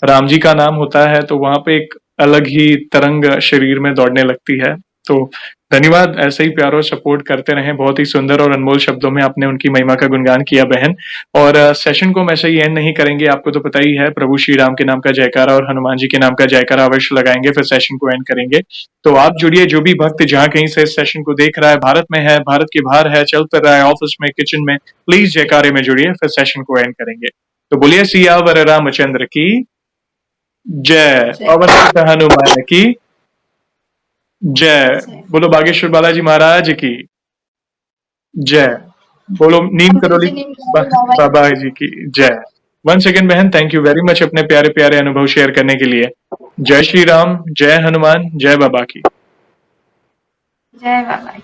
राम जी का नाम होता है तो वहां पे एक अलग ही तरंग शरीर में दौड़ने लगती है। तो धन्यवाद, ऐसे ही प्यार और सपोर्ट करते रहें। बहुत ही सुंदर और अनमोल शब्दों में आपने उनकी महिमा का गुणगान किया बहन। और सेशन को हम ऐसे ही एंड नहीं करेंगे, आपको तो पता ही है, प्रभु श्री राम के नाम का जयकारा और हनुमान जी के नाम का जयकारा अवश्य लगाएंगे, फिर सेशन को एंड करेंगे। तो आप जुड़िए, जो भी भक्त जहां कहीं से इस सेशन को देख रहा है, भारत में है, भारत के बाहर है, चल फिर रहा है, ऑफिस में, किचन में, प्लीज जयकारे में जुड़िए, फिर सेशन को एंड करेंगे। तो बोलिए सियावर रामचंद्र की जय, पवन सुत हनुमान की जय। बोलो बागेश्वर बालाजी महाराज की जय। बोलो नीम करोली बाबा जी की जय। वंस अगेन बहन, थैंक यू वेरी मच अपने प्यारे प्यारे अनुभव शेयर करने के लिए। जय श्री राम, जय हनुमान, जय बाबा की। जय बाबा।